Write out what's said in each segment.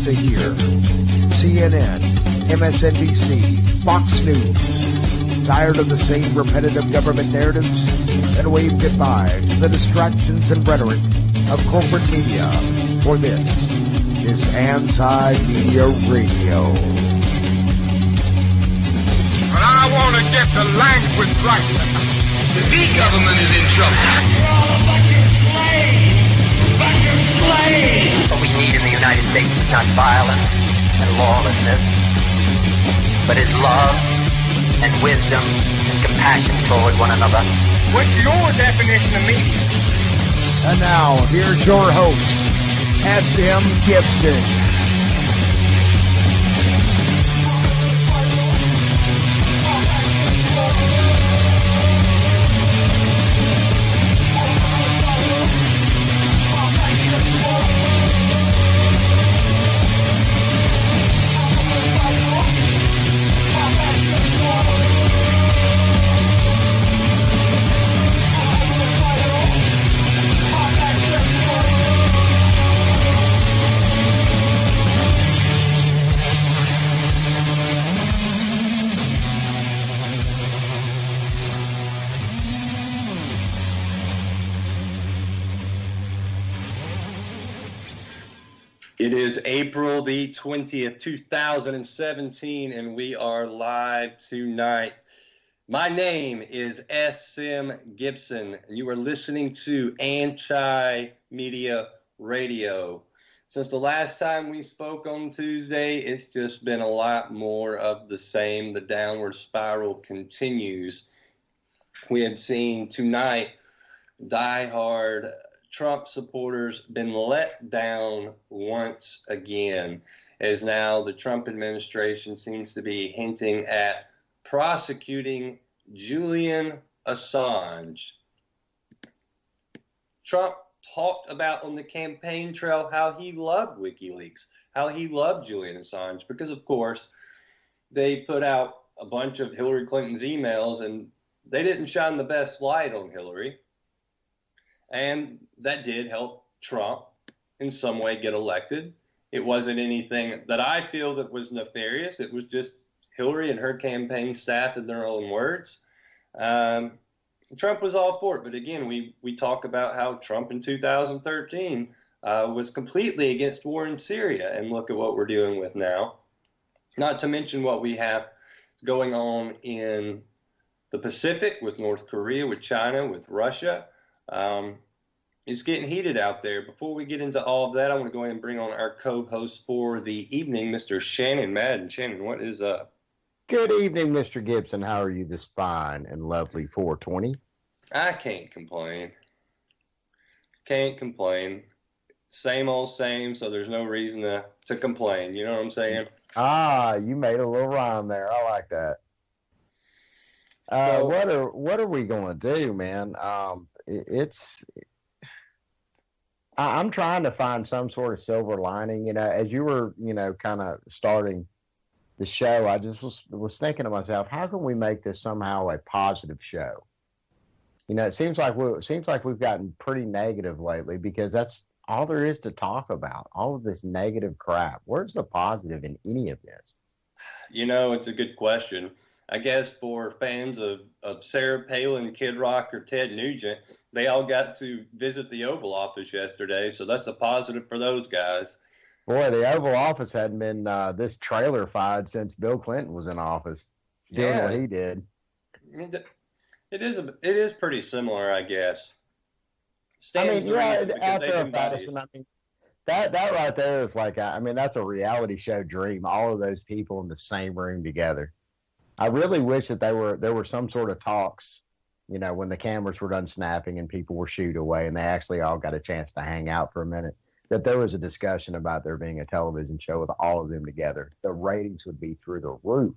to hear. CNN, MSNBC, Fox News. Tired of the same repetitive government narratives? Then wave goodbye to the distractions and rhetoric of corporate media. For this is Anti-Media Radio. But I want to get the language right. The big government is in trouble. You're all a bunch of slaves! Bunch of slaves! What we need in the United States is not violence and lawlessness, but is love and wisdom and compassion toward one another. What's your definition of media? And now, here's your host, S.M. Gibson. It is April the 20th, 2017, and we are live tonight. My name is S.M. Gibson, and you are listening to Anti-Media Radio. Since the last time we spoke on Tuesday, it's just been a lot more of the same. The downward spiral continues. We have seen tonight diehard Trump supporters been let down once again, as now the Trump administration seems to be hinting at prosecuting Julian Assange. Trump talked about on the campaign trail how he loved WikiLeaks, how he loved Julian Assange, because of course they put out a bunch of Hillary Clinton's emails and they didn't shine the best light on Hillary. And that did help Trump in some way get elected. It wasn't anything that I feel that was nefarious. It was just Hillary and her campaign staff in their own words. Trump was all for it. But again, we talk about how Trump in 2013 was completely against war in Syria. And look at what we're dealing with now. Not to mention what we have going on in the Pacific with North Korea, with China, with Russia. It's getting heated out there. Before we get into all of that, I want to go ahead and bring on our co-host for the evening, Mr. Shannon Madden. Shannon, what is up? Good evening, Mr. Gibson. How are you this fine and lovely 420? I can't complain. Can't complain. Same old same, so there's no reason to complain. You know what I'm saying? Ah, you made a little rhyme there. I like that. What are we going to do, man? I'm trying to find some sort of silver lining. You know, as you were, kind of starting the show, I just was thinking to myself, how can we make this somehow a positive show? You know, it seems like we've gotten pretty negative lately because that's all there is to talk about. All of this negative crap. Where's the positive in any of this? You know, it's a good question. I guess for fans of Sarah Palin, Kid Rock, or Ted Nugent, they all got to visit the Oval Office yesterday, so that's a positive for those guys. Boy, the Oval Office hadn't been this trailer-fied since Bill Clinton was in office, doing what he did. It is pretty similar, I guess. After a fashion, that right there is like, that's a reality show dream. All of those people in the same room together. I really wish that there were some sort of talks, when the cameras were done snapping and people were shooed away and they actually all got a chance to hang out for a minute, that there was a discussion about there being a television show with all of them together. The ratings would be through the roof.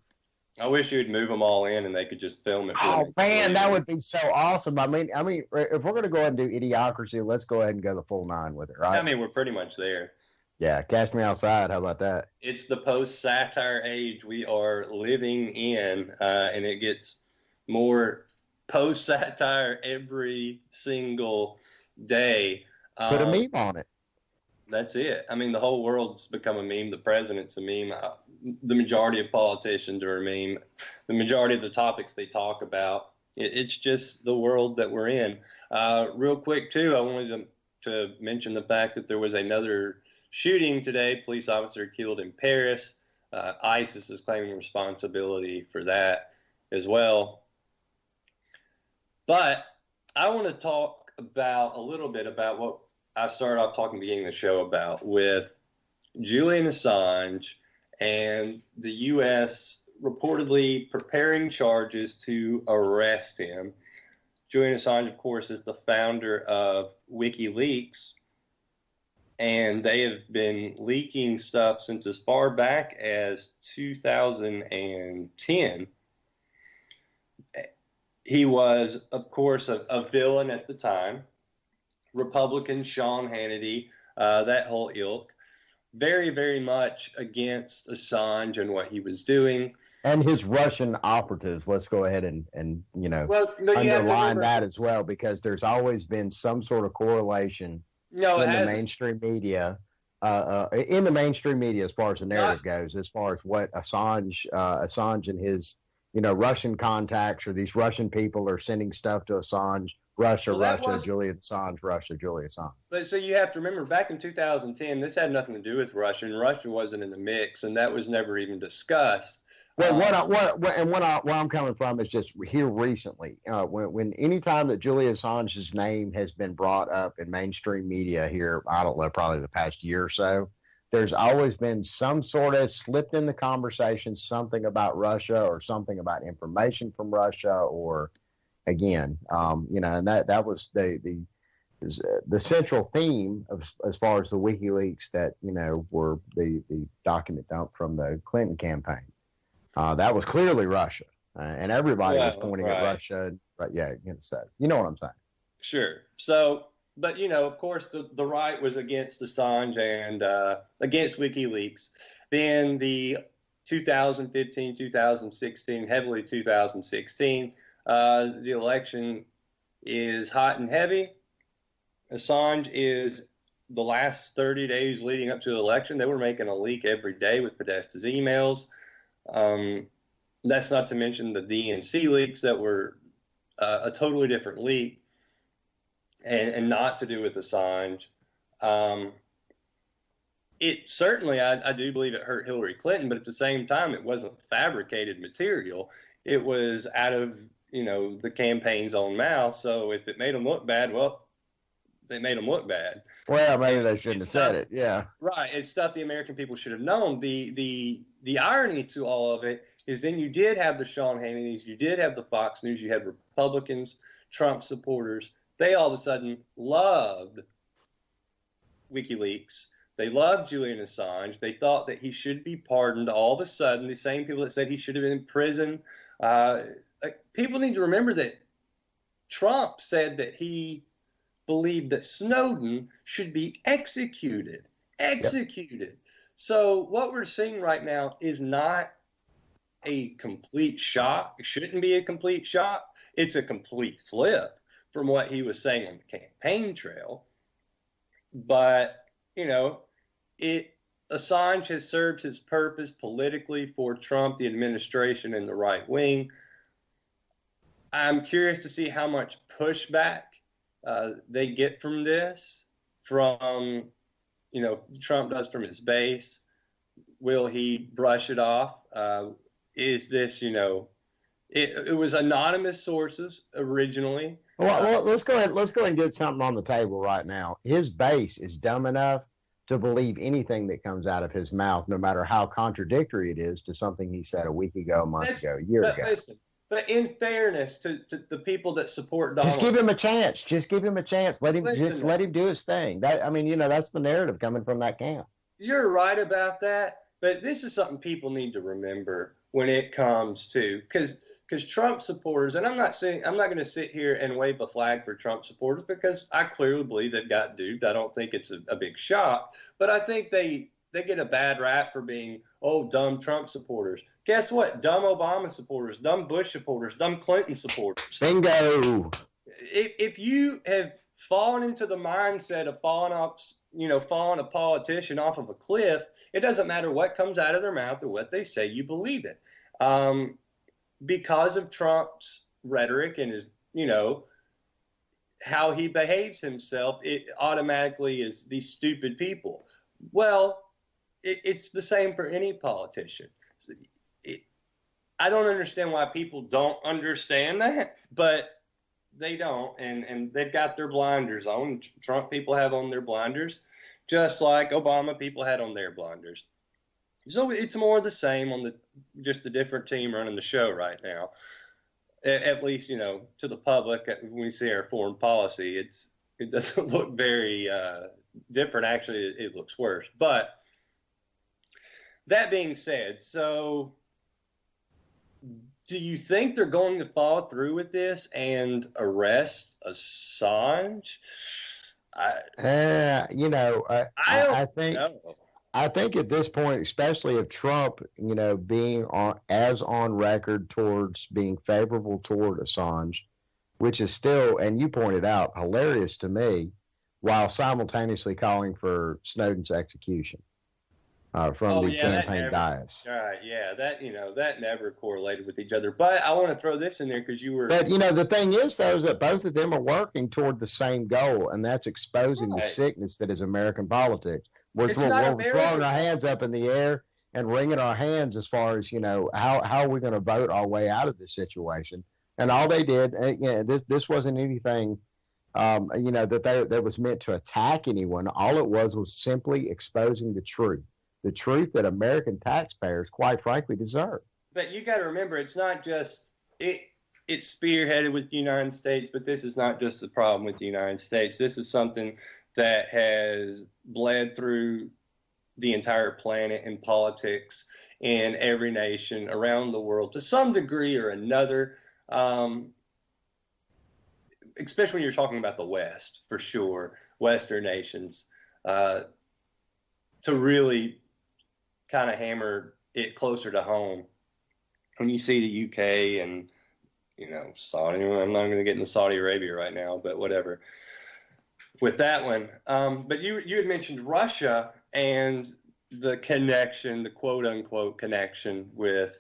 I wish you'd move them all in and they could just film it. Oh man, that would be so awesome. I mean, if we're going to go ahead and do Idiocracy, let's go ahead and go the full 9 with it, right? I mean, we're pretty much there. Yeah, Cast Me Outside. How about that? It's the post-satire age we are living in, and it gets more post-satire every single day. Put a meme on it. That's it. I mean, the whole world's become a meme. The president's a meme. The majority of politicians are a meme. The majority of the topics they talk about, it's just the world that we're in. Real quick, too, I wanted to mention the fact that there was another shooting today. Police officer killed in Paris. ISIS is claiming responsibility for that as well. But I want to talk about a little bit about what I started off talking at the beginning of the show about with Julian Assange and the U.S. reportedly preparing charges to arrest him. Julian Assange, of course, is the founder of WikiLeaks, and they have been leaking stuff since as far back as 2010. He was, of course, a villain at the time. Republican Sean Hannity, that whole ilk, very, very much against Assange and what he was doing. And his Russian operatives. Let's go ahead and underline that as well, because there's always been some sort of correlation in the mainstream media. In the mainstream media, as far as the narrative goes, as far as what Assange and his, Russian contacts, or these Russian people are sending stuff to Assange. Russia, Julian Assange, Russia, Julian Assange. But so you have to remember, back in 2010, this had nothing to do with Russia, and Russia wasn't in the mix, and that was never even discussed. Well, where I'm coming from is just here recently. When any time that Julian Assange's name has been brought up in mainstream media here, I don't know, probably the past year or so, there's always been some sort of slipped in the conversation, something about Russia or something about information from Russia, or again, and that was the central theme of, as far as the WikiLeaks that, were the document dump from the Clinton campaign. That was clearly Russia, and everybody was pointing at Russia. But yeah, so you know what I'm saying. Sure. So, but of course, the right was against Assange and against WikiLeaks. Then the 2015, 2016, heavily 2016, the election is hot and heavy. Assange is the last 30 days leading up to the election. They were making a leak every day with Podesta's emails. That's not to mention the DNC leaks that were a totally different leak and not to do with Assange. It certainly, I do believe it hurt Hillary Clinton, but at the same time, it wasn't fabricated material. It was out of, the campaign's own mouth. So if it made them look bad, well, they made them look bad. Well, maybe they shouldn't have said it. Yeah. Right. It's stuff the American people should have known. The irony to all of it is then you did have the Sean Hannitys, you did have the Fox News, you had Republicans, Trump supporters. They all of a sudden loved WikiLeaks. They loved Julian Assange. They thought that he should be pardoned. All of a sudden, the same people that said he should have been in prison. People need to remember that Trump said that he believed that Snowden should be executed. Yep. So what we're seeing right now is not a complete shock. It shouldn't be a complete shock. It's a complete flip from what he was saying on the campaign trail. But, Assange has served his purpose politically for Trump, the administration, and the right wing. I'm curious to see how much pushback they get from this, from, Trump does from his base. Will he brush it off? Is this, it was anonymous sources originally. Well, let's go ahead and get something on the table right now. His base is dumb enough to believe anything that comes out of his mouth, no matter how contradictory it is to something he said a week ago, a month ago, a year ago. Listen, but in fairness to the people that support Donald, just give him a chance. Let him do his thing. That's the narrative coming from that camp. You're right about that, but this is something people need to remember when it comes to, because Trump supporters, and I'm not going to sit here and wave a flag for Trump supporters, because I clearly believe they've got duped. I don't think it's a big shock, but I think they get a bad rap for being, dumb Trump supporters. Guess what? Dumb Obama supporters, dumb Bush supporters, dumb Clinton supporters. Bingo. If you have fallen into the mindset of falling off falling a politician off of a cliff, it doesn't matter what comes out of their mouth or what they say, you believe it. Because of Trump's rhetoric and his, how he behaves himself, it automatically is these stupid people. Well, it's the same for any politician. I don't understand why people don't understand that, but they don't, and they've got their blinders on. Trump people have on their blinders, just like Obama people had on their blinders. So it's more the same on just a different team running the show right now. At least, to the public, when we see our foreign policy, it doesn't look very different. Actually, it looks worse. But that being said, so do you think they're going to follow through with this and arrest Assange? I think know. I think at this point, especially if Trump, being on record towards being favorable toward Assange, which is still, and you pointed out, hilarious to me, while simultaneously calling for Snowden's execution from the campaign dais. Right, yeah, that never correlated with each other. But I want to throw this in there because you were. But the thing is, though, is that both of them are working toward the same goal, and that's exposing the sickness that is American politics. We're throwing our hands up in the air and wringing our hands as far as, how are we going to vote our way out of this situation? And all they did, this wasn't anything, that was meant to attack anyone. All it was simply exposing the truth that American taxpayers, quite frankly, deserve. But you got to remember, it's not just it's spearheaded with the United States, but this is not just a problem with the United States. This is something that has bled through the entire planet in politics in every nation around the world to some degree or another, especially when you're talking about the West, for sure, Western nations, to really kind of hammer it closer to home. When you see the UK and, Saudi, I'm not going to get into Saudi Arabia right now, but whatever. With that one, but you had mentioned Russia and the connection, the quote unquote connection with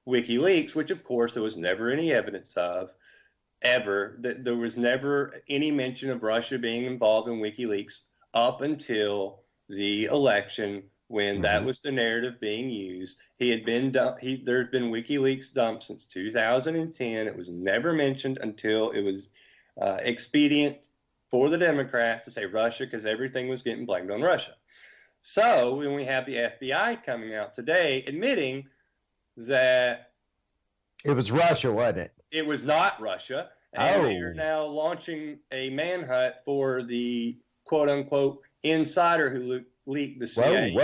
WikiLeaks, which of course there was never any evidence of ever. That there was never any mention of Russia being involved in WikiLeaks up until the election, when that was the narrative being used. There had been WikiLeaks dumped since 2010. It was never mentioned until it was expedient for the Democrats to say Russia, because everything was getting blamed on Russia. So when we have the FBI coming out today admitting that it was Russia, wasn't it? It was not Russia. And they are now launching a manhunt for the quote unquote insider who leaked the CIA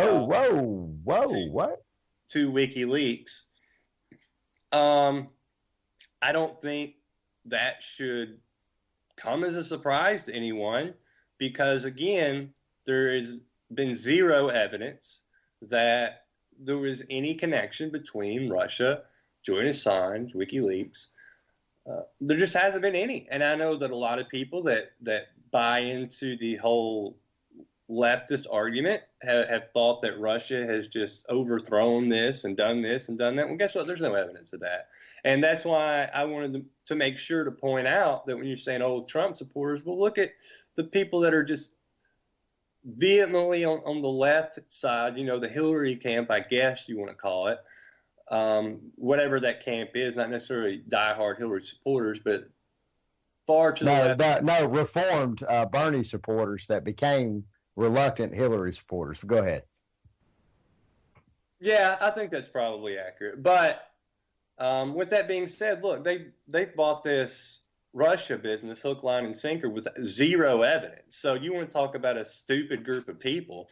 to WikiLeaks. I don't think that should come as a surprise to anyone, because again, there has been zero evidence that there was any connection between Russia, Julian Assange, WikiLeaks. There just hasn't been any. And I know that a lot of people that buy into the whole leftist argument have thought that Russia has just overthrown this and done that. Well, guess what? There's no evidence of that. And that's why I wanted to make sure to point out that when you're saying, Trump supporters, well, look at the people that are just vehemently on the left side, the Hillary camp, I guess you want to call it, whatever that camp is, not necessarily diehard Hillary supporters, but far to the left. No, reformed Bernie supporters that became reluctant Hillary supporters. Go ahead. Yeah, I think that's probably accurate. But with that being said, look, they bought this Russia business hook, line, and sinker with zero evidence. So you want to talk about a stupid group of people?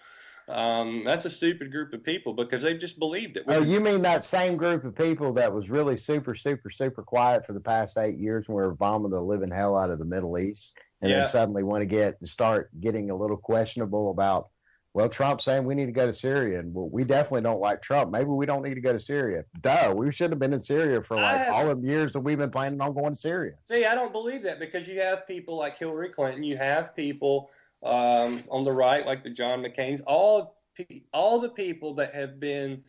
That's a stupid group of people, because they just believed it. Oh, you mean that same group of people that was really super, super, super quiet for the past 8 years, when we were vomiting the living hell out of the Middle East, and then suddenly want to start getting a little questionable about, well, Trump's saying we need to go to Syria, and we definitely don't like Trump. Maybe we don't need to go to Syria. Duh, we should have been in Syria for all of the years that we've been planning on going to Syria. See, I don't believe that, because you have people like Hillary Clinton, you have people on the right, like the John McCain's, all the people that have been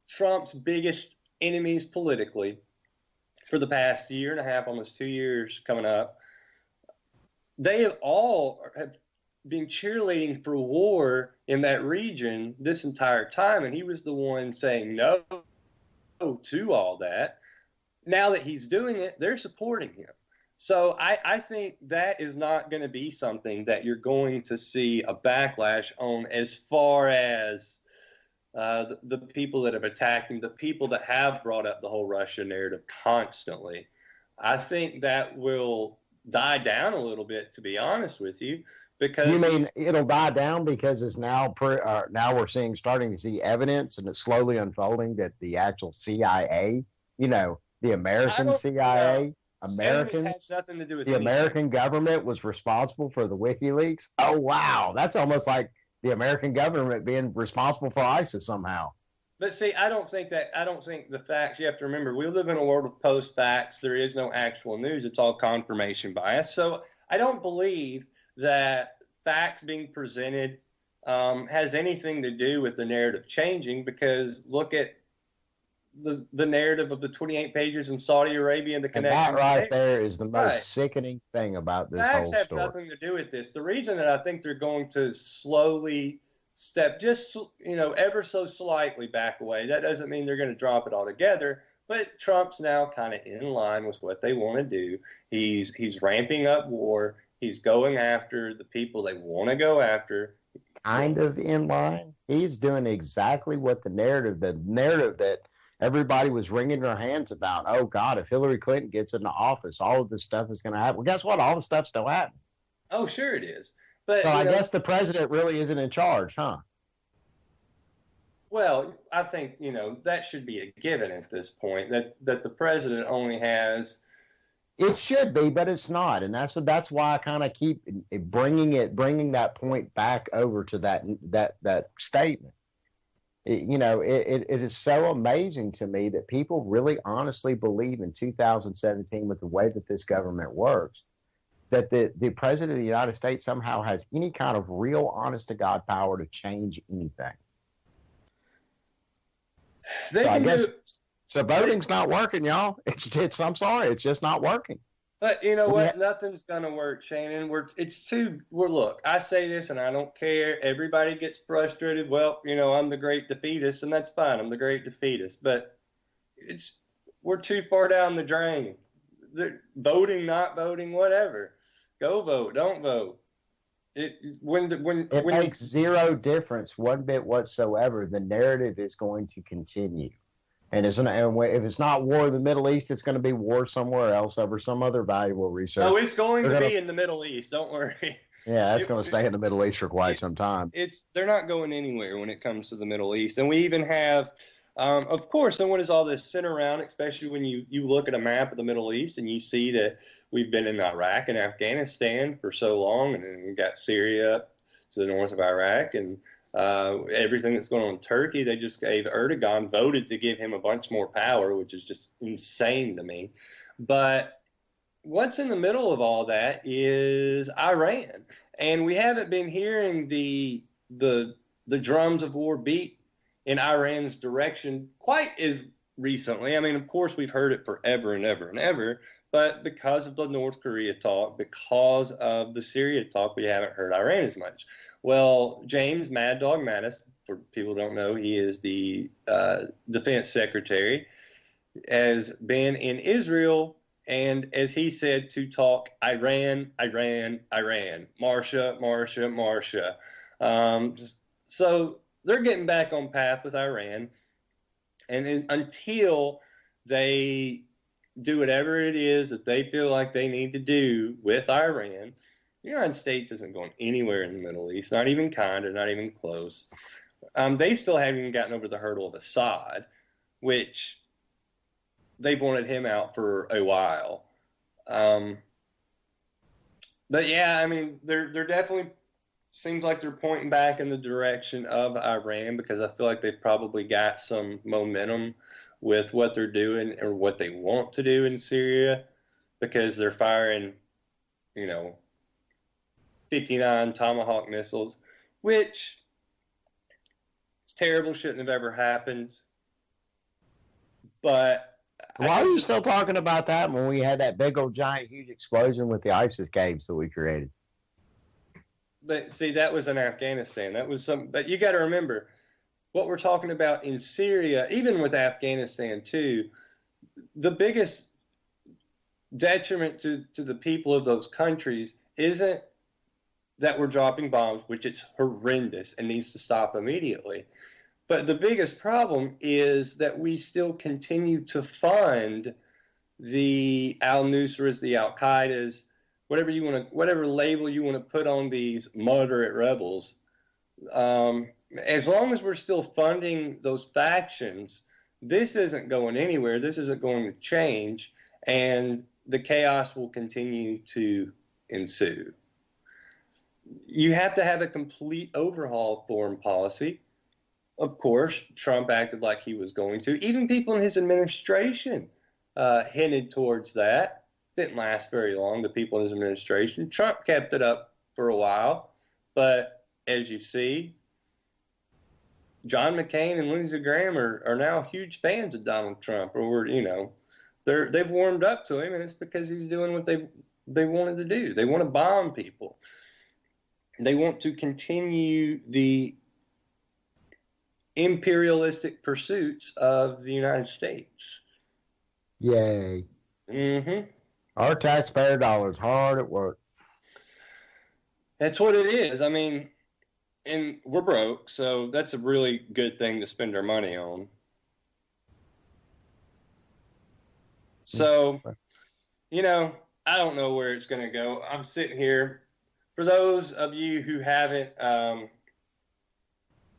Trump's biggest enemies politically for the past year and a half, almost 2 years coming up, they have been cheerleading for war in that region this entire time, and he was the one saying no to all that. Now that he's doing it, they're supporting him. So I think that is not going to be something that you're going to see a backlash on, as far as the people that have attacked him, the people that have brought up the whole Russia narrative constantly. I think that will die down a little bit, to be honest with you. Because you mean it'll die down because it's now now we're starting to see evidence, and it's slowly unfolding that the actual CIA, the American CIA, Americans, has nothing to do with the American government was responsible for the WikiLeaks. Oh wow, that's almost like the American government being responsible for ISIS somehow. But see, I don't think the facts. You have to remember, we live in a world of post facts. There is no actual news. It's all confirmation bias. So I don't believe that facts being presented has anything to do with the narrative changing, because look at the narrative of the 28 pages in Saudi Arabia and the connection. And that right there is the most sickening thing about this whole story. Facts have nothing to do with this. The reason that I think they're going to slowly step just, ever so slightly back away, that doesn't mean they're going to drop it altogether. But Trump's now kind of in line with what they want to do. He's ramping up war. He's going after the people they want to go after. Kind of in line. He's doing exactly what the narrative that everybody was wringing their hands about. Oh, God, if Hillary Clinton gets into office, all of this stuff is going to happen. Well, guess what? All the stuff's still happening. Oh, sure it is. But so I guess the president really isn't in charge, huh? Well, I think, that should be a given at this point, that the president only has... It should be, but it's not, and that's why I kind of keep bringing that point back over to that statement. It is so amazing to me that people really honestly believe in 2017, with the way that this government works, that the president of the United States somehow has any kind of real, honest to God power to change anything. So voting's not working, y'all. I'm sorry, it's just not working. But you know what? Nothing's gonna work, Shannon. Look, I say this and I don't care. Everybody gets frustrated. Well, I'm the great defeatist, and that's fine. I'm the great defeatist. But we're too far down the drain. Voting, not voting, whatever. Go vote, don't vote. It makes zero difference one bit whatsoever. The narrative is going to continue. And if it's not war in the Middle East, it's going to be war somewhere else over some other valuable research. No, it's going to be in the Middle East. Don't worry. Yeah, it's going to stay in the Middle East for quite some time. They're not going anywhere when it comes to the Middle East. And we even have, of course, and what is all this center around, especially when you look at a map of the Middle East and you see that we've been in Iraq and Afghanistan for so long, and then we've got Syria to the north of Iraq, and everything that's going on in Turkey. They just gave Erdogan, voted to give him a bunch more power, which is just insane to me. But what's in the middle of all that is Iran. And we haven't been hearing the drums of war beat in Iran's direction quite as recently. I mean, of course, we've heard it forever and ever and ever. But because of the North Korea talk, because of the Syria talk, we haven't heard Iran as much. Well, James Mad Dog Mattis, for people who don't know, he is the defense secretary, has been in Israel, and as he said, to talk Iran, Iran, Iran, Marsha, Marsha, Marsha. So they're getting back on path with Iran, and until they do whatever it is that they feel like they need to do with Iran, the United States isn't going anywhere in the Middle East, not even kind of, not even close. They still haven't even gotten over the hurdle of Assad, which they've wanted him out for a while. But yeah, I mean, they're definitely seems like they're pointing back in the direction of Iran, because I feel like they've probably got some momentum with what they're doing or what they want to do in Syria, because they're firing, 59 Tomahawk missiles, which is terrible, shouldn't have ever happened. But why are you still talking about that when we had that big old giant huge explosion with the ISIS caves that we created? But see, that was in Afghanistan. That was but you got to remember what we're talking about in Syria, even with Afghanistan too, the biggest detriment to the people of those countries isn't that we're dropping bombs, which it's horrendous and needs to stop immediately. But the biggest problem is that we still continue to fund the al-Nusras, the al-Qaedas, whatever label you want to put on these moderate rebels. As long as we're still funding those factions, this isn't going anywhere. This isn't going to change, and the chaos will continue to ensue. You have to have a complete overhaul of foreign policy. Of course, Trump acted like he was going to. Even people in his administration hinted towards that. Didn't last very long, the people in his administration. Trump kept it up for a while, but as you see, John McCain and Lindsey Graham are now huge fans of Donald Trump, or they've warmed up to him, and it's because he's doing what they wanted to do. They want to bomb people. They want to continue the imperialistic pursuits of the United States. Yay. Mm-hmm. Our taxpayer dollars hard at work. That's what it is. I mean, and we're broke, so that's a really good thing to spend our money on. So, I don't know where it's going to go. I'm sitting here. For those of you who haven't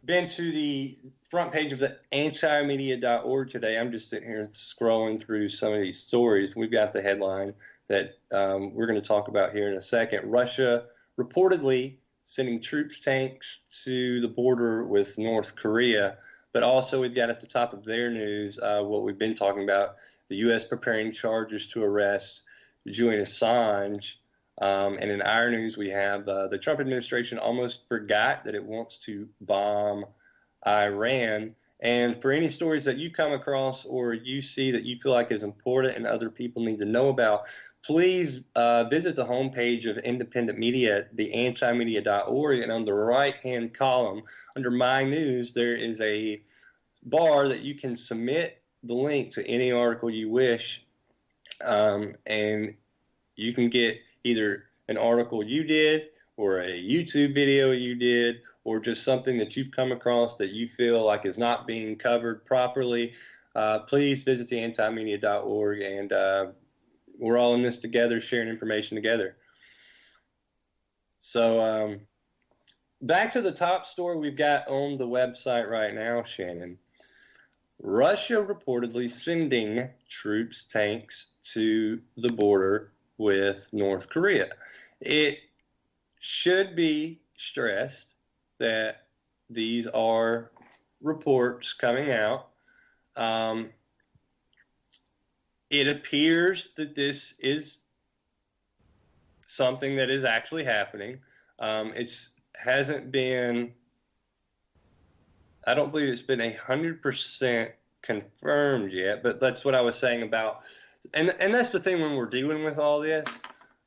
been to the front page of the antimedia.org today, I'm just sitting here scrolling through some of these stories. We've got the headline that we're going to talk about here in a second. Russia reportedly sending troops, tanks to the border with North Korea. But also we've got at the top of their news what we've been talking about, the U.S. preparing charges to arrest Julian Assange. And in our news, we have the Trump administration almost forgot that it wants to bomb Iran. And for any stories that you come across or you see that you feel like is important and other people need to know about, please visit the homepage of independent media, the antimedia.org, and on the right-hand column under My News, there is a bar that you can submit the link to any article you wish, and you can get either an article you did or a YouTube video you did or just something that you've come across that you feel like is not being covered properly. Please visit the antimedia.org, and we're all in this together, sharing information together. So back to the top story we've got on the website right now, Shannon. Russia reportedly sending troops, tanks to the border with North Korea. It should be stressed that these are reports coming out. It appears that this is something that is actually happening. Hasn't been, I don't believe it's been 100% confirmed yet, but that's what I was saying about, and that's the thing when we're dealing with all this.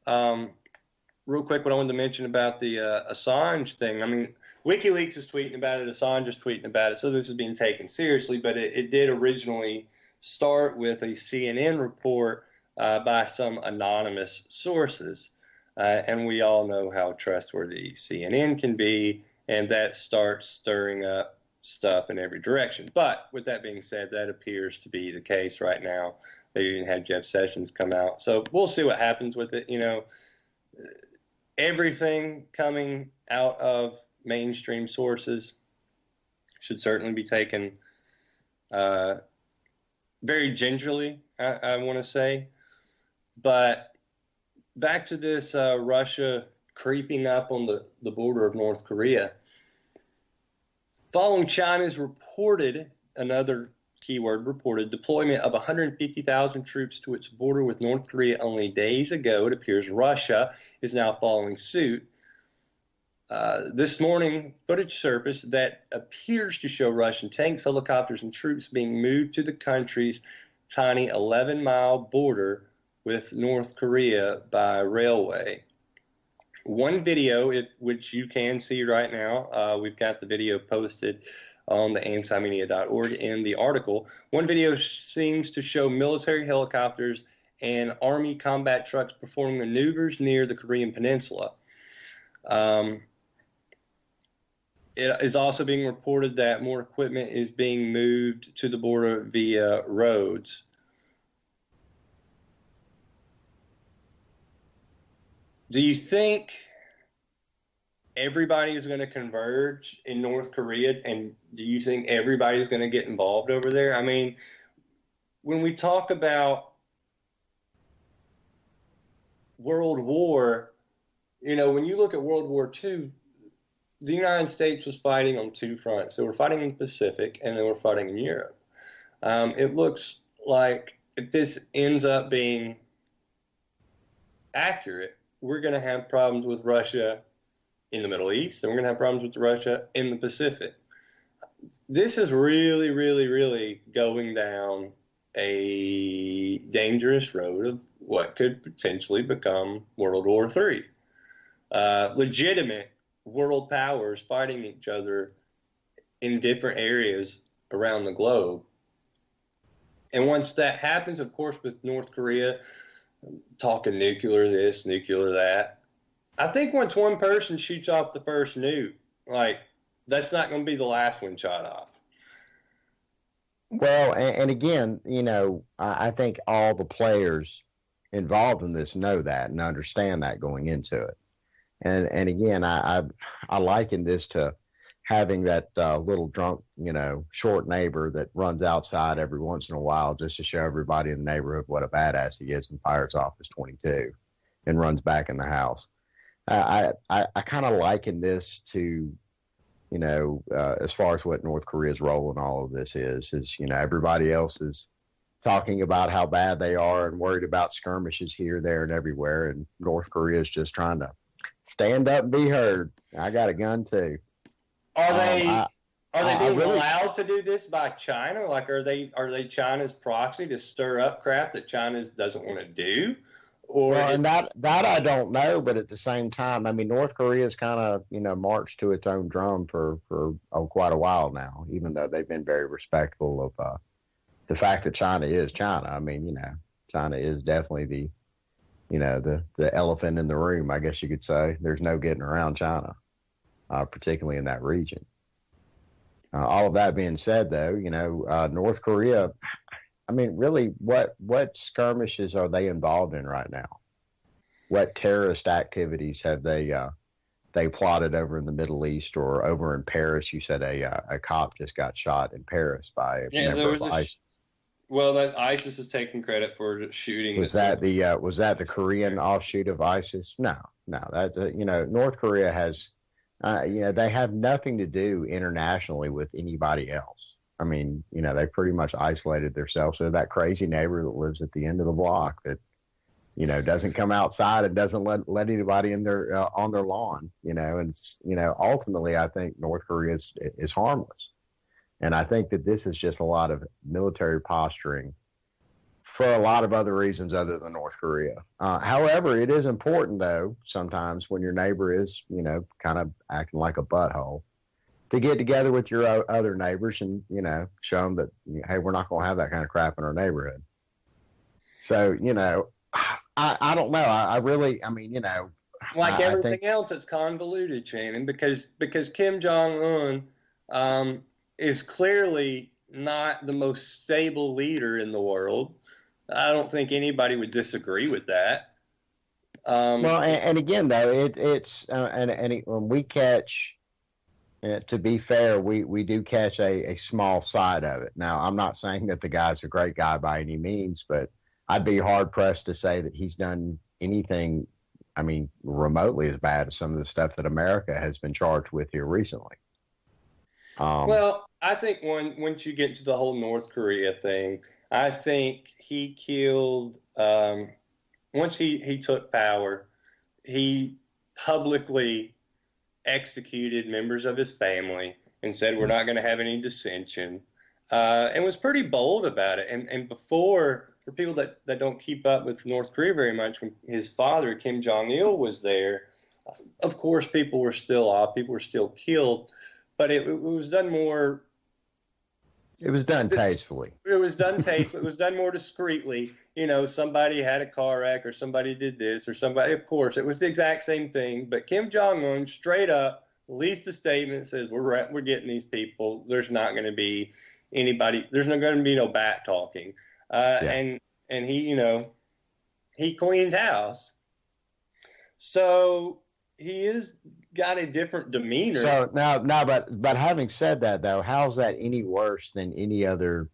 Real quick, what I wanted to mention about the Assange thing. I mean, WikiLeaks is tweeting about it, Assange is tweeting about it, so this is being taken seriously, but it did originally start with a CNN report by some anonymous sources. And we all know how trustworthy CNN can be, and that starts stirring up stuff in every direction. But with that being said, that appears to be the case right now. They even had Jeff Sessions come out. So we'll see what happens with it. Everything coming out of mainstream sources should certainly be taken very gingerly, I want to say. But back to this Russia creeping up on the border of North Korea. Following China's reported, another keyword reported, deployment of 150,000 troops to its border with North Korea only days ago, it appears Russia is now following suit. This morning, footage surfaced that appears to show Russian tanks, helicopters, and troops being moved to the country's tiny 11-mile border with North Korea by railway. One video, which you can see right now, we've got the video posted on the antimedia.org in the article. One video seems to show military helicopters and Army combat trucks performing maneuvers near the Korean Peninsula. It is also being reported that more equipment is being moved to the border via roads. Do you think everybody is going to converge in North Korea, and do you think everybody is going to get involved over there? I mean, when we talk about World War, when you look at World War II, the United States was fighting on two fronts. They were fighting in the Pacific, and they were fighting in Europe. It looks like if this ends up being accurate, we're going to have problems with Russia in the Middle East, and we're going to have problems with Russia in the Pacific. This is really, really, really going down a dangerous road of what could potentially become World War III. Legitimate world powers fighting each other in different areas around the globe. And once that happens, of course, with North Korea talking nuclear this, nuclear that, I think once one person shoots off the first nuke, that's not going to be the last one shot off. Well, and again, I think all the players involved in this know that and understand that going into it. And again, I liken this to having that little drunk, short neighbor that runs outside every once in a while just to show everybody in the neighborhood what a badass he is and fires off his 22 and runs back in the house. I kind of liken this to, as far as what North Korea's role in all of this is, everybody else is talking about how bad they are and worried about skirmishes here, there, and everywhere. And North Korea is just trying to stand up and be heard. I got a gun too. Are they being allowed to do this by China? Are they China's proxy to stir up crap that China doesn't want to do? And that I don't know, but at the same time, I mean, North Korea's kind of marched to its own drum for quite a while now, even though they've been very respectful of the fact that China is China. I mean, China is definitely the elephant in the room, I guess you could say. There's no getting around China, particularly in that region. All of that being said, though, North Korea, I mean, really, what skirmishes are they involved in right now? What terrorist activities have they plotted over in the Middle East or over in Paris? You said a cop just got shot in Paris by a member of ISIS. Well, that ISIS is taking credit for shooting. Was that the Korean offshoot of ISIS? No. That's North Korea has, they have nothing to do internationally with anybody else. I mean, they pretty much isolated themselves. They're that crazy neighbor that lives at the end of the block that, doesn't come outside and doesn't let anybody in their on their lawn. And it's, ultimately, I think North Korea is harmless. And I think that this is just a lot of military posturing for a lot of other reasons other than North Korea. However, it is important, though, sometimes when your neighbor is, kind of acting like a butthole, to get together with your other neighbors and, show them that, hey, we're not going to have that kind of crap in our neighborhood. So, I don't know. Like everything else, it's convoluted, Shannon, because Kim Jong-un is clearly not the most stable leader in the world. I don't think anybody would disagree with that. Well, and again, though, when we catch, to be fair, we do catch a small side of it. Now, I'm not saying that the guy's a great guy by any means, but I'd be hard pressed to say that he's done anything, remotely as bad as some of the stuff that America has been charged with here recently. Well, I think once you get to the whole North Korea thing, I think he killed, once he took power, he publicly executed members of his family and said, we're not going to have any dissension, and was pretty bold about it. And before, for people that don't keep up with North Korea very much, when his father, Kim Jong-il, was there, of course, people were still off, people were still killed, but it was done more. It was done tastefully. It was done tastefully. It was done more discreetly. You know, somebody had a car wreck or somebody did this or somebody, of course, it was the exact same thing. But Kim Jong-un straight up released a statement that says, we're getting these people. There's not going to be anybody. There's not going to be no back talking. And he, you know, he cleaned house. So he is got a different demeanor. So now, but having said that, though, how's that any worse than any other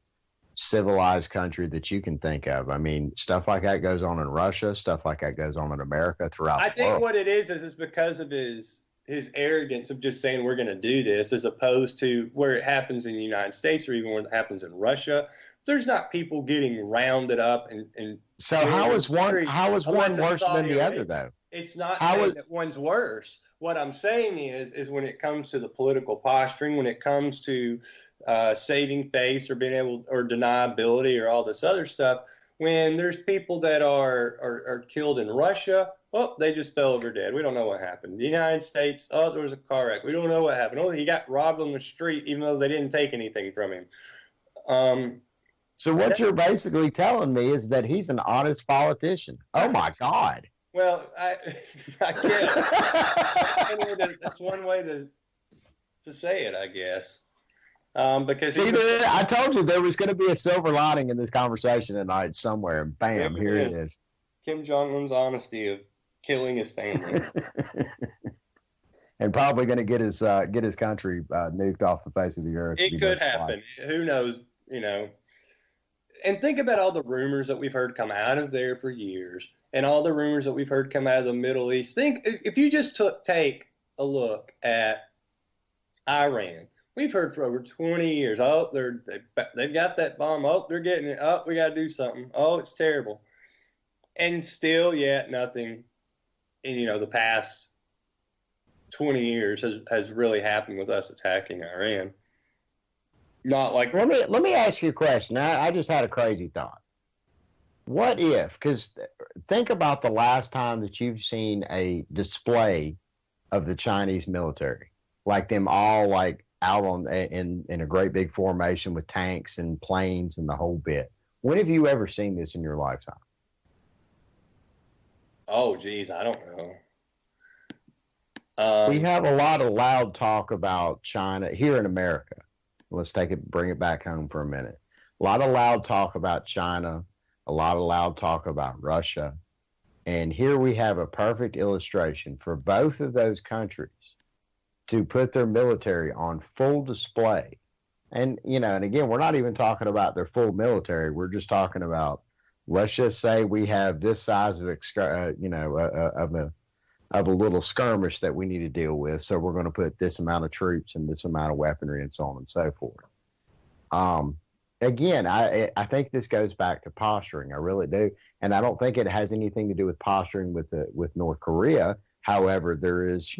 civilized country that you can think of? I mean, stuff like that goes on in Russia, stuff like that goes on in America, throughout the world. I think what it is because of his arrogance of just saying we're going to do this, as opposed to where it happens in the United States or even where it happens in Russia. There's not people getting rounded up and so how is one worse than the other, though? It's not saying that one's worse. What I'm saying is when it comes to the political posturing, when it comes to saving face or being able or deniability or all this other stuff, when there's people that are killed in Russia, they just fell over dead. We don't know what happened. The United States, there was a car wreck. We don't know what happened. He got robbed on the street, even though they didn't take anything from him. So what you're basically telling me is that he's an honest politician. Oh my God. Well, I guess that's one way to say it, I guess. Because I told you there was going to be a silver lining in this conversation tonight somewhere, and bam, here it is. Kim Jong-un's honesty of killing his family, and probably going to get his country nuked off the face of the earth. It could happen. Who knows? You know. And think about all the rumors that we've heard come out of there for years, and all the rumors that we've heard come out of the Middle East. Think if you just take a look at Iran. We've heard for over 20 years. They've got that bomb. They're getting it. We got to do something. It's terrible. And still, yet nothing. In the past 20 years has really happened with us attacking Iran. Not like. Let me ask you a question. I just had a crazy thought. What if? Because think about the last time that you've seen a display of the Chinese military, like them all out in a great big formation with tanks and planes and the whole bit. When have you ever seen this in your lifetime? Oh, geez, I don't know. We have a lot of loud talk about China here in America. Let's bring it back home for a minute. A lot of loud talk about China, a lot of loud talk about Russia. And here we have a perfect illustration for both of those countries to put their military on full display. And, and again, we're not even talking about their full military. We're just talking about, let's just say we have this size of a little skirmish that we need to deal with. So we're going to put this amount of troops and this amount of weaponry and so on and so forth. Again, I think this goes back to posturing. I really do. And I don't think it has anything to do with posturing with North Korea. However, there is,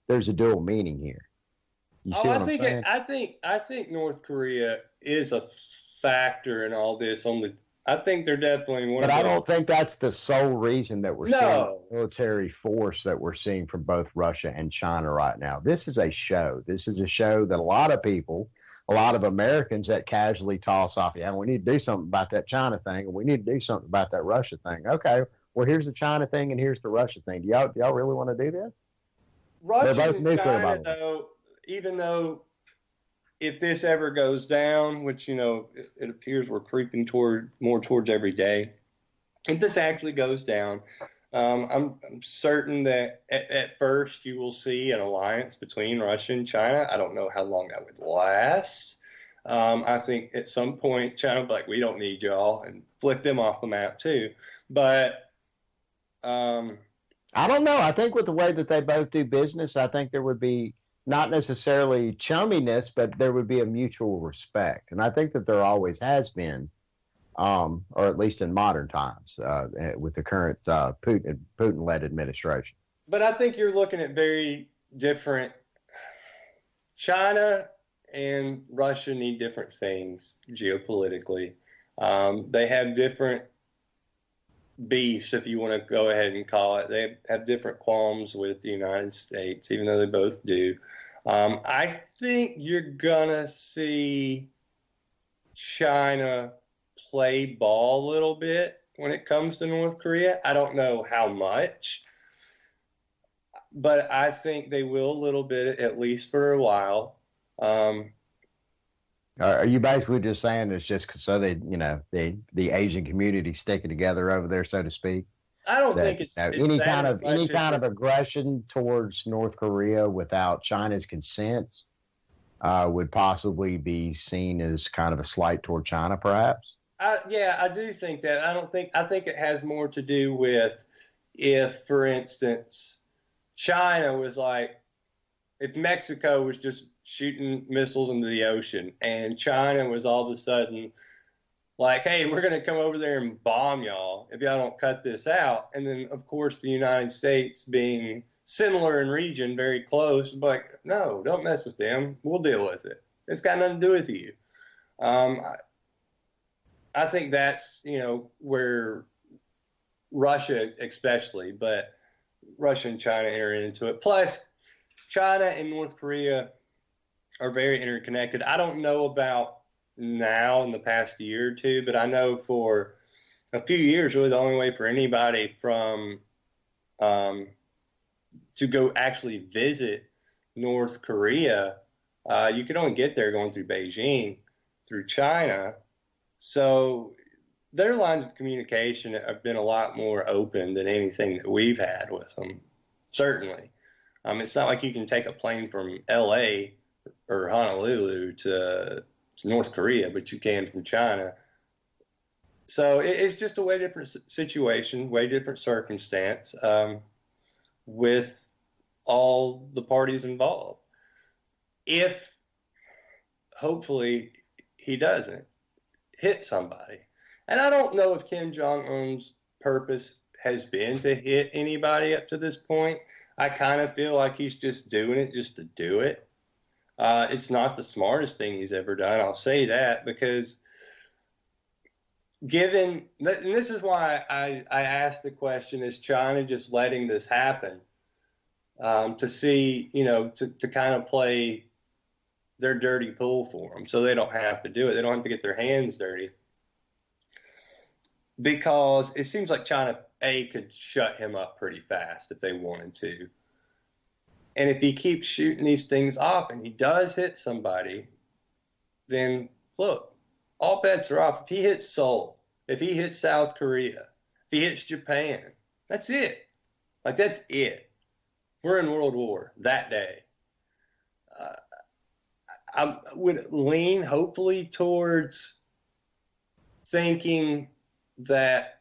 there's a dual meaning here. You see what I'm saying? I think North Korea is a factor in all this. I think they're definitely one. But I don't think that's the sole reason that we're seeing the military force that we're seeing from both Russia and China right now. This is a show. This is a show that a lot of people, a lot of Americans that casually toss off, we need to do something about that China thing, and we need to do something about that Russia thing. Okay, well, here's the China thing, and here's the Russia thing. Do y'all really want to do this? Russia and China, though, even though if this ever goes down, which, it appears we're creeping more towards every day, if this actually goes down, I'm certain that at first you will see an alliance between Russia and China. I don't know how long that would last. I think at some point China will be like, we don't need y'all, and flick them off the map too. But I don't know. I think with the way that they both do business, I think there would be not necessarily chumminess, but there would be a mutual respect. And I think that there always has been, or at least in modern times, with the current Putin-led administration. But I think you're looking at very different. China and Russia need different things geopolitically. They have different beefs, if you want to go ahead and call it. They have different qualms with the United States, even though they both do. I think you're going to see China play ball a little bit when it comes to North Korea. I don't know how much, but I think they will a little bit, at least for a while. Are you basically just saying it's just so they, the Asian community sticking together over there, so to speak? I don't think it's any kind of aggression towards North Korea without China's consent would possibly be seen as kind of a slight toward China, perhaps. Yeah, I do think that. I think it has more to do with if, for instance, China was like, if Mexico was just shooting missiles into the ocean and China was all of a sudden like, hey, we're going to come over there and bomb y'all if y'all don't cut this out. And then, of course, the United States being similar in region, very close, like, no, don't mess with them. We'll deal with it. It's got nothing to do with you. I think that's, where Russia especially, but Russia and China enter into it. Plus, China and North Korea are very interconnected. I don't know about now in the past year or two, but I know for a few years, really the only way for anybody from to go actually visit North Korea, you could only get there going through Beijing, through China. So their lines of communication have been a lot more open than anything that we've had with them, certainly. It's not like you can take a plane from L.A. or Honolulu to North Korea, but you can from China. So it's just a way different situation, way different circumstance with all the parties involved. If, hopefully, he doesn't hit somebody. And I don't know if Kim Jong-un's purpose has been to hit anybody up to this point. I kind of feel like he's just doing it just to do it. It's not the smartest thing he's ever done. I'll say that because and this is why I asked the question, is China just letting this happen to see, to kind of play their dirty pool for them so they don't have to do it. They don't have to get their hands dirty. Because it seems like China, could shut him up pretty fast if they wanted to. And if he keeps shooting these things off and he does hit somebody, then look, all bets are off. If he hits Seoul, if he hits South Korea, if he hits Japan, that's it. Like, that's it. We're in World War that day. I would lean, hopefully, towards thinking that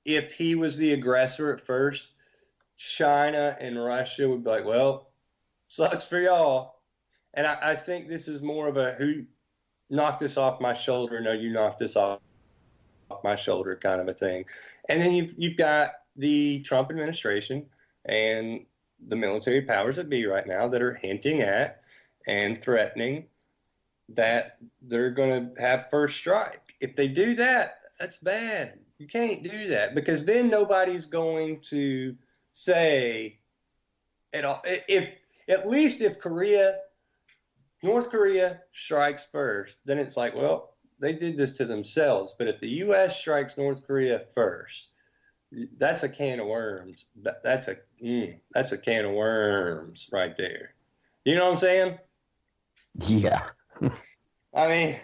if he was the aggressor at first, China and Russia would be like, well, sucks for y'all. And I think this is more of a who knocked this off my shoulder, no, you knocked this off my shoulder kind of a thing. And then you've got the Trump administration and the military powers that be right now that are hinting at and threatening that they're going to have first strike. If they do that, that's bad. You can't do that because then nobody's going to say at all. If North Korea strikes first, then it's like, well, they did this to themselves. But if the U.S. strikes North Korea first, that's a can of worms. That's a can of worms right there. You know what I'm saying? Yeah. I mean,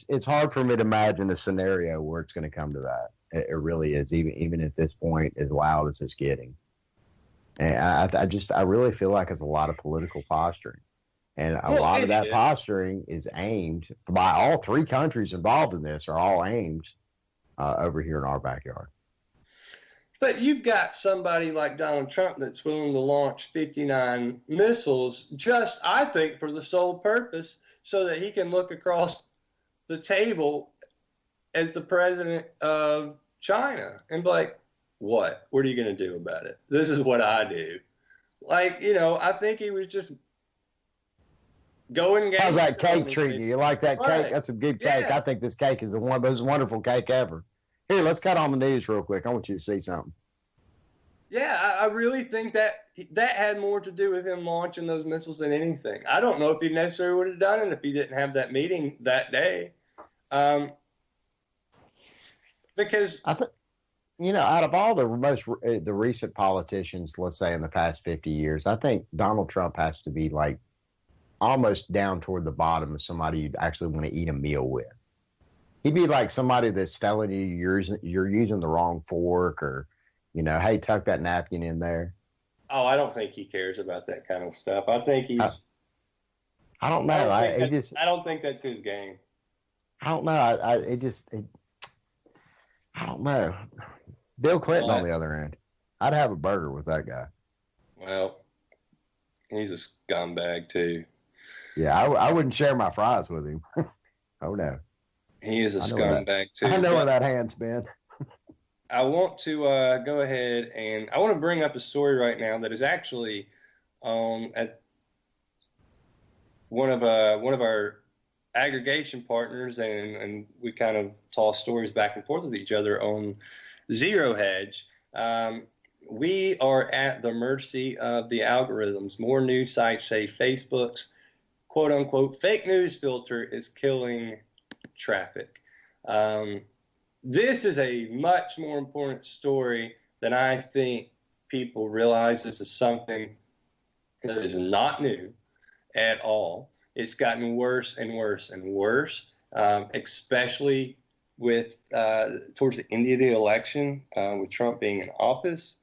it's hard for me to imagine a scenario where it's going to come to that. It really is, even at this point, as loud as it's getting. And I really feel like it's a lot of political posturing. And a lot of that posturing is aimed by all three countries involved in this, are all aimed over here in our backyard. But you've got somebody like Donald Trump that's willing to launch 59 missiles just, I think, for the sole purpose so that he can look across the table as the president of China and be like, What? What are you going to do about it? This is what I do. Like, I think he was just going. How's that cake treating you? You like that right. cake? That's a good cake. Yeah. I think this cake is the most wonderful cake ever. Here, let's cut on the news real quick. I want you to see something. Yeah, I really think that had more to do with him launching those missiles than anything. I don't know if he necessarily would have done it if he didn't have that meeting that day. Because I think, out of all the recent politicians, let's say in the past 50 years, I think Donald Trump has to be like almost down toward the bottom of somebody you'd actually want to eat a meal with. He'd be like somebody that's telling you you're using the wrong fork, or hey, tuck that napkin in there. Oh, I don't think he cares about that kind of stuff. I think he's. I don't know. I don't think that's his game. I don't know. I don't know. Bill Clinton, on the other end, I'd have a burger with that guy. Well, he's a scumbag too. Yeah, I wouldn't share my fries with him. Oh no. He is a scumbag too. I know where that hand's been. I want to go ahead and I want to bring up a story right now that is actually at one of our aggregation partners, and we kind of toss stories back and forth with each other on Zero Hedge. We are at the mercy of the algorithms. More news sites say Facebook's quote unquote fake news filter is killing traffic. This is a much more important story than I think people realize. This is something that is not new at all. It's gotten worse and worse and worse, especially with towards the end of the election, with Trump being in office,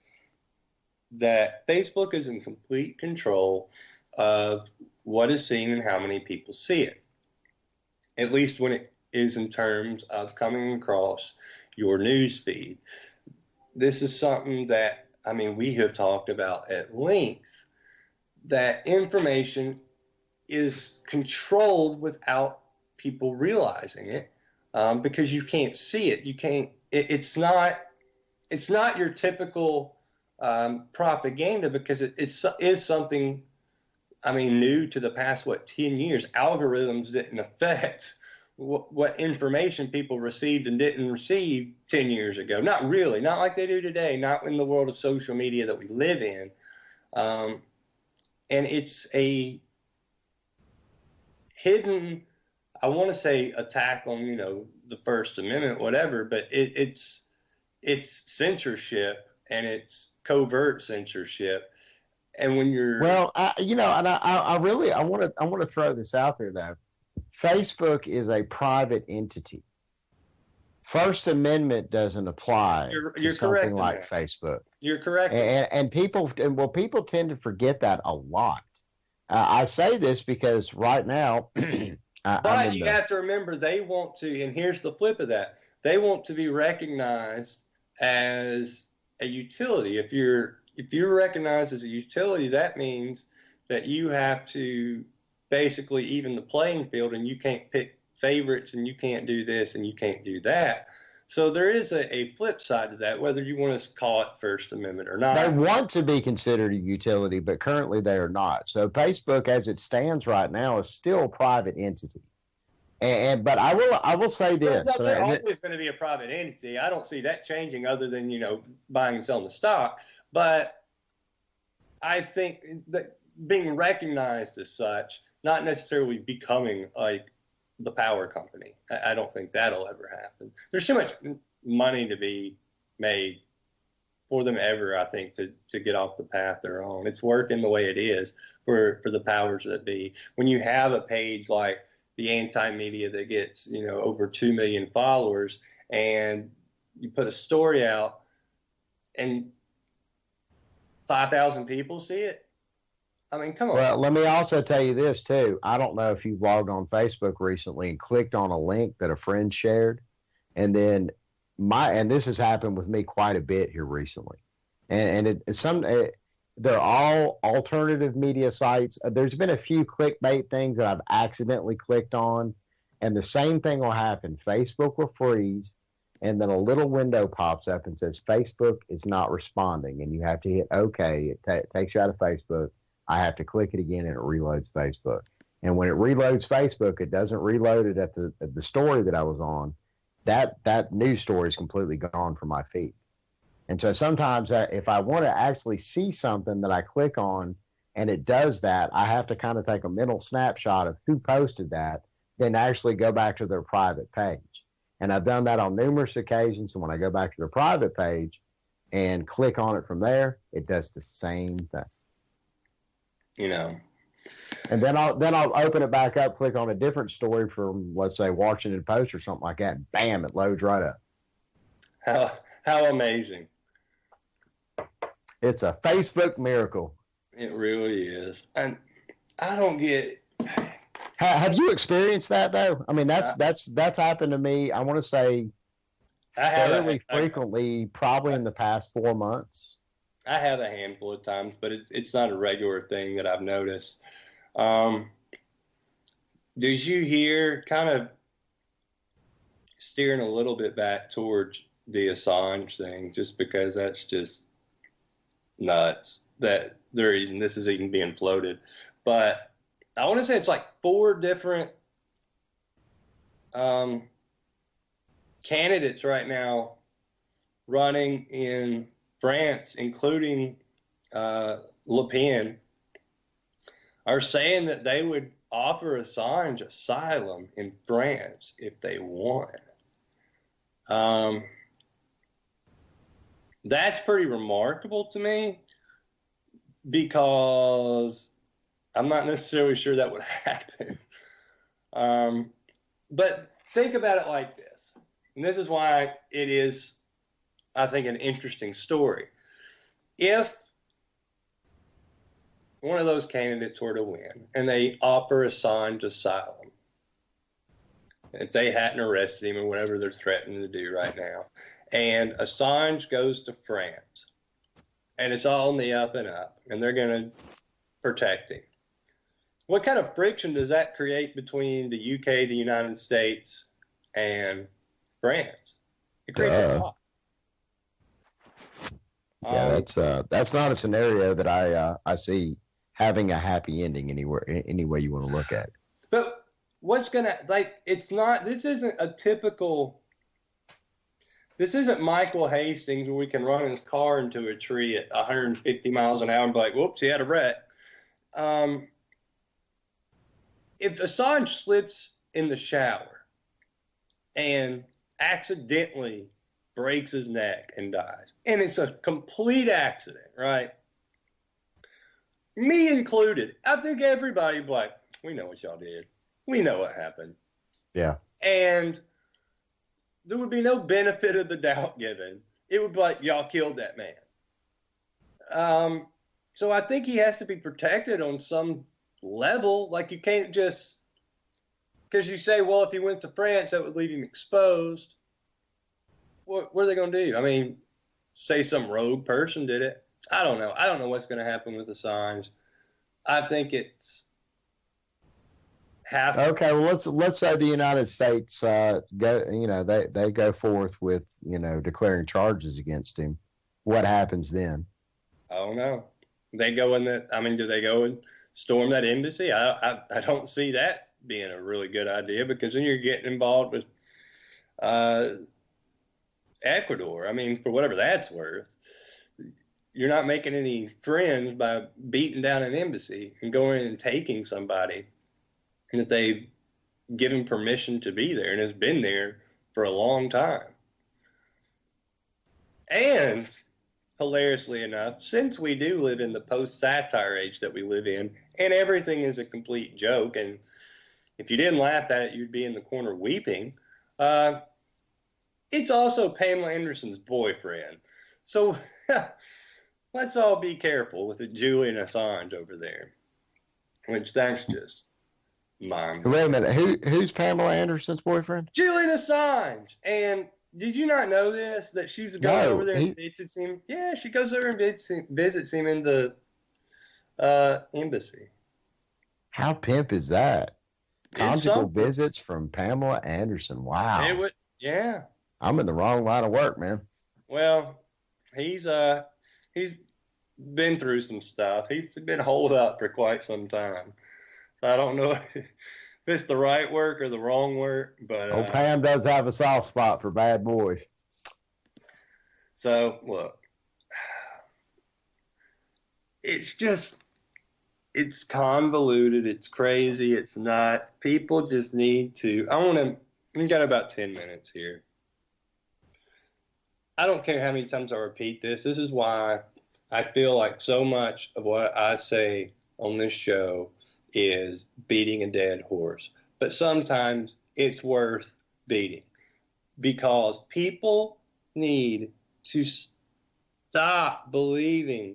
that Facebook is in complete control of what is seen and how many people see it, at least when it is in terms of coming across your news feed. This is something that, we have talked about at length, that information is controlled without people realizing it, because you can't see it. You can't. It's not your typical propaganda, because it is something. New to the past 10 years. Algorithms didn't affect what information people received and didn't receive 10 years ago. Not really. Not like they do today. Not in the world of social media that we live in. And it's a hidden, I want to say, attack on, the First Amendment, whatever, but it's censorship, and it's covert censorship. And when you're I want to throw this out there though. Facebook is a private entity. First Amendment doesn't apply to something like Facebook. You're correct. And people tend to forget that a lot. I say this because right now, but you have to remember, they want to, and here's the flip of that, they want to be recognized as a utility. If you're recognized as a utility, that means that you have to basically even the playing field, and you can't pick favorites, and you can't do this, and you can't do that. So there is a flip side to that, whether you want to call it First Amendment or not. They want to be considered a utility, but currently they are not. So Facebook, as it stands right now, is still a private entity. But I will say this: they're always going to be a private entity. I don't see that changing, other than buying and selling the stock. But I think that being recognized as such, not necessarily becoming like the power company. I don't think that'll ever happen. There's too much money to be made for them ever, I think, to get off the path they're on. It's working the way it is for the powers that be. When you have a page like the Anti-Media that gets, over 2 million followers, and you put a story out and 5,000 people see it, come on. Well, let me also tell you this, too. I don't know if you've logged on Facebook recently and clicked on a link that a friend shared. And then this has happened with me quite a bit here recently. And they're all alternative media sites. There's been a few clickbait things that I've accidentally clicked on. And the same thing will happen. Facebook will freeze. and then a little window pops up and says Facebook is not responding, and you have to hit OK. It takes you out of Facebook. I have to click it again, and it reloads Facebook. And when it reloads Facebook, it doesn't reload it at the story that I was on. That news story is completely gone from my feed. And so sometimes if I want to actually see something that I click on and it does that, I have to kind of take a mental snapshot of who posted that, then actually go back to their private page. And I've done that on numerous occasions. And when I go back to their private page and click on it from there, it does the same thing. You know. And then I'll open it back up, click on a different story from, let's say, Washington Post or something like that, and bam, it loads right up. How amazing. It's a Facebook miracle. It really is. And I don't get. Have you experienced that though? I mean, that's happened to me. I want to say fairly frequently, probably in the past 4 months. I have a handful of times, but it's not a regular thing that I've noticed. Did you hear, kind of steering a little bit back towards the Assange thing, just because that's just nuts that this is even being floated. But I want to say it's like 4 different candidates right now running in France, including Le Pen, are saying that they would offer Assange asylum in France if they won. That's pretty remarkable to me, because I'm not necessarily sure that would happen. But think about it like this, and this is why it is, I think, an interesting story. If one of those candidates were to win and they offer Assange asylum, if they hadn't arrested him or whatever they're threatening to do right now, and Assange goes to France, and it's all in the up and up, and they're going to protect him, what kind of friction does that create between the UK, the United States, and France? It creates a lot. Yeah, that's not a scenario that I see having a happy ending anywhere, any way you want to look at it. But what's gonna, like, it's not. This isn't a typical. This isn't Michael Hastings where we can run his car into a tree at 150 miles an hour and be like, "Whoops, he had a wreck." If Assange slips in the shower and accidentally breaks his neck and dies, and it's a complete accident, right? Me included, I think everybody would be like, "We know what y'all did. We know what happened." Yeah. And there would be no benefit of the doubt given. It would be like, y'all killed that man. So I think he has to be protected on some level. Like, you can't just, because you say, well, if he went to France, that would leave him exposed. What are they going to do? I mean, say some rogue person did it. I don't know. I don't know what's going to happen with Assange. I think it's half. Okay, well, let's say the United States go. They go forth with declaring charges against him. What happens then? I don't know. They go in the. I mean, do they go and storm that embassy? I don't see that being a really good idea, because then you're getting involved with Ecuador. I mean, for whatever that's worth, you're not making any friends by beating down an embassy and going and taking somebody that they've given permission to be there and has been there for a long time. And hilariously enough, since we do live in the post-satire age that we live in, and everything is a complete joke, and if you didn't laugh at it, you'd be in the corner weeping, it's also Pamela Anderson's boyfriend. So let's all be careful with the Julian Assange over there, which that's just mind. Wait a minute. Who's Pamela Anderson's boyfriend? Julian Assange. And did you not know this? That she's going over there and visits him? Yeah, she goes over and visits him in the embassy. How pimp is that? Conjugal visits from Pamela Anderson. Wow. Yeah. I'm in the wrong line of work, man. Well, he's been through some stuff. He's been holed up for quite some time. So I don't know if it's the right work or the wrong work, but old Pam does have a soft spot for bad boys. So look, it's convoluted. It's crazy. It's not. People just need to. We got about 10 minutes here. I don't care how many times I repeat this. This is why I feel like so much of what I say on this show is beating a dead horse. But sometimes it's worth beating because people need to stop believing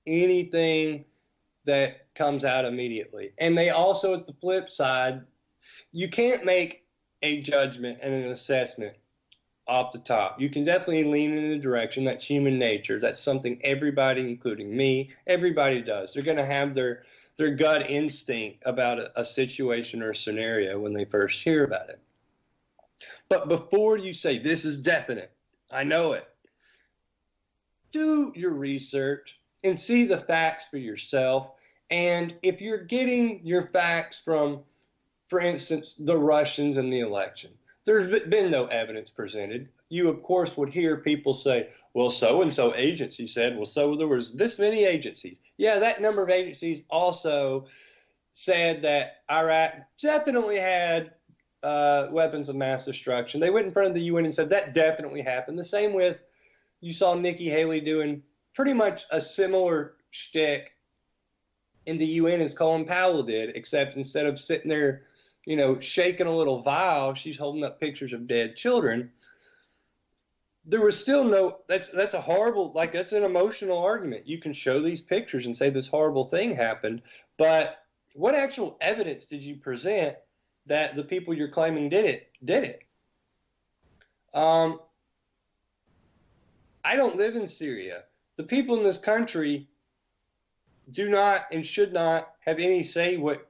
anything that comes out immediately. And they also, at the flip side, you can't make a judgment and an assessment off the top. You can definitely lean in the direction. That's human nature. That's something everybody, including me, everybody does. They're going to have their gut instinct about a situation or a scenario when they first hear about it. But before you say, this is definite, I know it, do your research and see the facts for yourself. And if you're getting your facts from, for instance, the Russians and the election, there's been no evidence presented. You, of course, would hear people say, well, so-and-so agency said, well, so there was this many agencies. Yeah, that number of agencies also said that Iraq definitely had weapons of mass destruction. They went in front of the UN and said that definitely happened. The same with, you saw Nikki Haley doing pretty much a similar shtick in the UN as Colin Powell did, except instead of sitting there, shaking a little vial, she's holding up pictures of dead children. There was still no, that's a horrible, that's an emotional argument. You can show these pictures and say this horrible thing happened, but what actual evidence did you present that the people you're claiming did it? I don't live in Syria. The people in this country do not and should not have any say what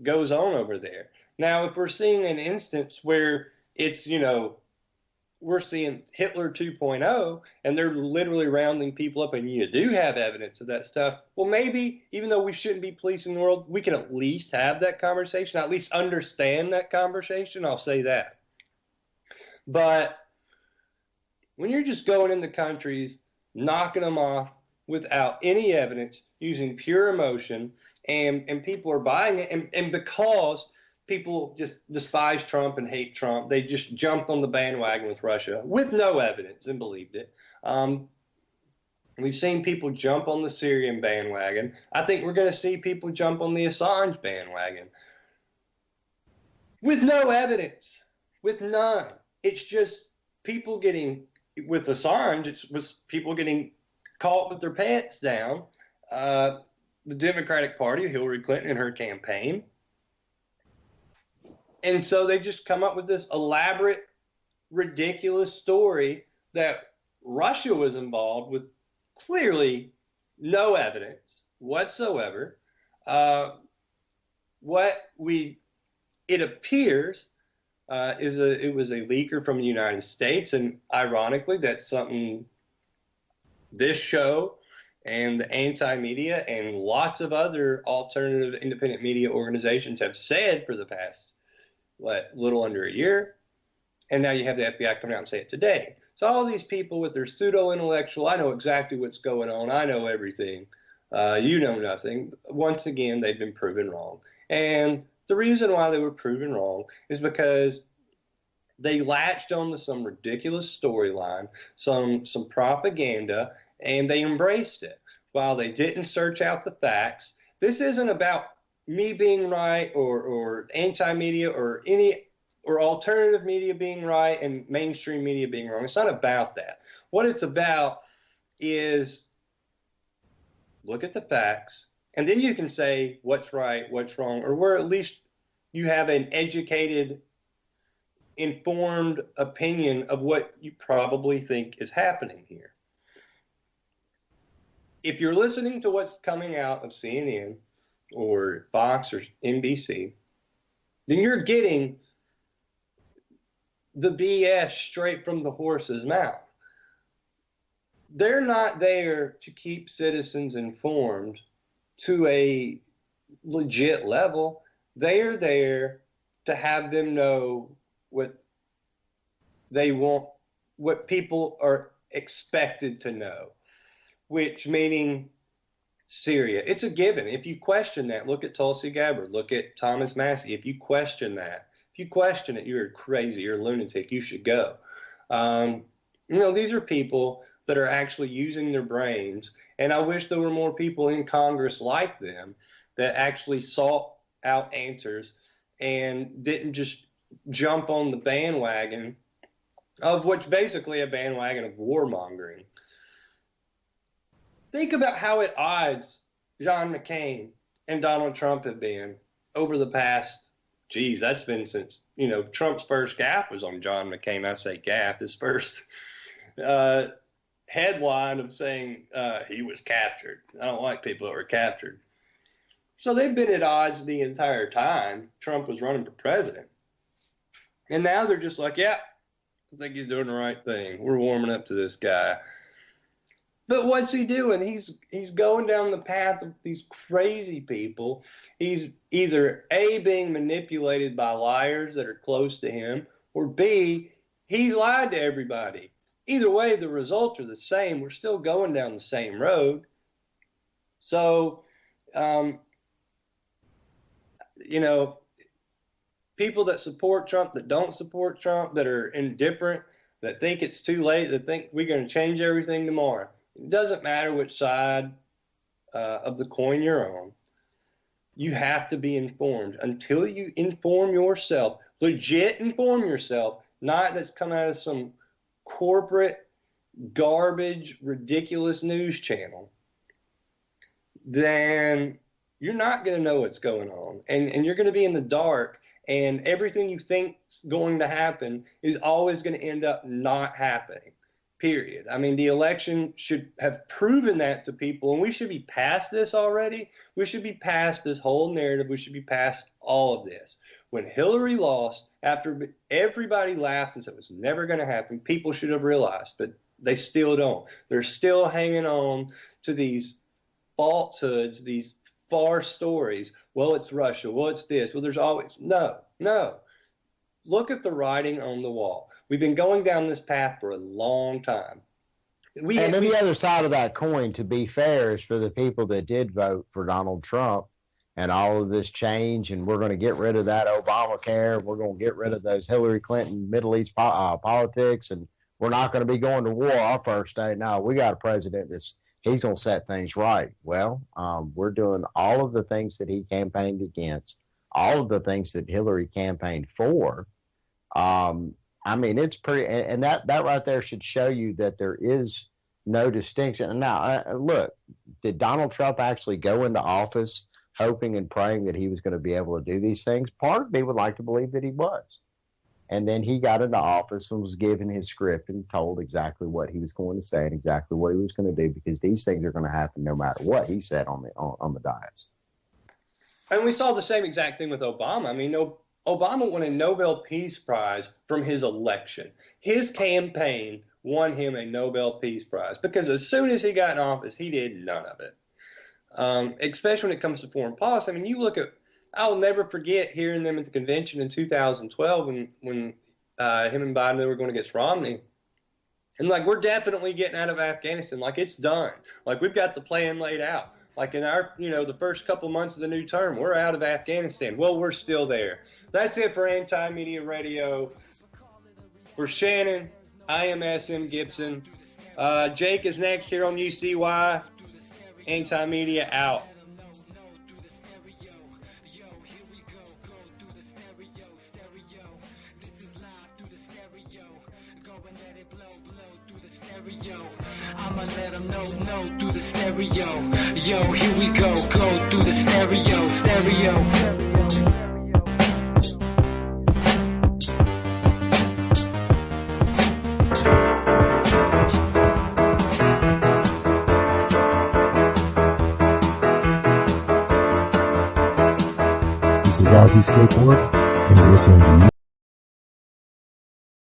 goes on over there. Now, if we're seeing an instance where it's, we're seeing Hitler 2.0 and they're literally rounding people up and you do have evidence of that stuff, well, maybe even though we shouldn't be policing the world, we can at least have that conversation, at least understand that conversation. I'll say that. But when you're just going into countries, knocking them off without any evidence, using pure emotion, and people are buying it, and because people just despise Trump and hate Trump, they just jumped on the bandwagon with Russia with no evidence and believed it. We've seen people jump on the Syrian bandwagon. I think we're going to see people jump on the Assange bandwagon with no evidence, with none. It's just people getting, with Assange, it was people getting caught with their pants down. The Democratic Party, Hillary Clinton and her campaign. And so they just come up with this elaborate, ridiculous story that Russia was involved with clearly no evidence whatsoever. It appears it was a leaker from the United States, and ironically, that's something this show and the anti-media and lots of other alternative independent media organizations have said for the past, little under a year. And now you have the FBI coming out and say it today. So all these people with their pseudo-intellectual, I know exactly what's going on, I know everything, you know nothing. Once again, they've been proven wrong. And the reason why they were proven wrong is because they latched on to some ridiculous storyline, some propaganda, and they embraced it. While they didn't search out the facts, this isn't about me being right or anti-media or alternative media being right and mainstream media being wrong. It's not about that. What it's about is look at the facts, and then you can say what's right, what's wrong, or where at least you have an educated, informed opinion of what you probably think is happening here. If you're listening to what's coming out of CNN or Fox or NBC, then you're getting the BS straight from the horse's mouth. They're not there to keep citizens informed to a legit level. They are there to have them know what they want, what people are expected to know, which meaning Syria. It's a given. If you question that, look at Tulsi Gabbard, look at Thomas Massie. If you question that, if you question it, you're crazy, you're a lunatic, you should go. These are people that are actually using their brains, and I wish there were more people in Congress like them that actually sought out answers and didn't just jump on the bandwagon of what's basically a bandwagon of warmongering. Think about how at odds John McCain and Donald Trump have been over the past, that's been since, Trump's first gaffe was on John McCain. I say gaffe, his first headline of saying he was captured. I don't like people that were captured. So they've been at odds the entire time Trump was running for president. And now they're just like, yeah, I think he's doing the right thing. We're warming up to this guy. But what's he doing? He's going down the path of these crazy people. He's either A, being manipulated by liars that are close to him, or B, he's lied to everybody. Either way, the results are the same. We're still going down the same road. So, people that support Trump, that don't support Trump, that are indifferent, that think it's too late, that think we're going to change everything tomorrow. It doesn't matter which side of the coin you're on. You have to be informed. Until you inform yourself, legit inform yourself, not that's come out of some corporate garbage, ridiculous news channel, then you're not going to know what's going on. And you're going to be in the dark, and everything you think's going to happen is always going to end up not happening. Period. I mean, the election should have proven that to people, and we should be past this already. We should be past this whole narrative. We should be past all of this. When Hillary lost, after everybody laughed and said it was never going to happen, people should have realized, but they still don't. They're still hanging on to these falsehoods, these far stories. Well, it's Russia. Well, it's this. Well, there's always, no. Look at the writing on the wall. We've been going down this path for a long time. The other side of that coin, to be fair, is for the people that did vote for Donald Trump and all of this change, and we're going to get rid of that Obamacare. We're going to get rid of those Hillary Clinton Middle East politics, and we're not going to be going to war our first day. No, we got a president he's going to set things right. Well, we're doing all of the things that he campaigned against, all of the things that Hillary campaigned for. I mean, it's pretty, and that right there should show you that there is no distinction. And now, look, did Donald Trump actually go into office hoping and praying that he was going to be able to do these things? Part of me would like to believe that he was. And then he got into office and was given his script and told exactly what he was going to say and exactly what he was going to do, because these things are going to happen no matter what he said on the dais. And we saw the same exact thing with Obama. I mean, Obama won a Nobel Peace Prize from his election. His campaign won him a Nobel Peace Prize because as soon as he got in office, he did none of it. Especially when it comes to foreign policy. I mean, you look at, I'll never forget hearing them at the convention in 2012 when him and Biden were going against Romney. And like, we're definitely getting out of Afghanistan. Like, it's done. Like, we've got the plan laid out. Like in our, the first couple months of the new term, we're out of Afghanistan. Well, we're still there. That's it for Anti-Media Radio. For Shannon, I am SM Gibson. Jake is next here on UCY. Anti-Media out. I'ma let them know through the stereo. Yo, here we go through the stereo. This is Ozzy Skateboard, and you're listening to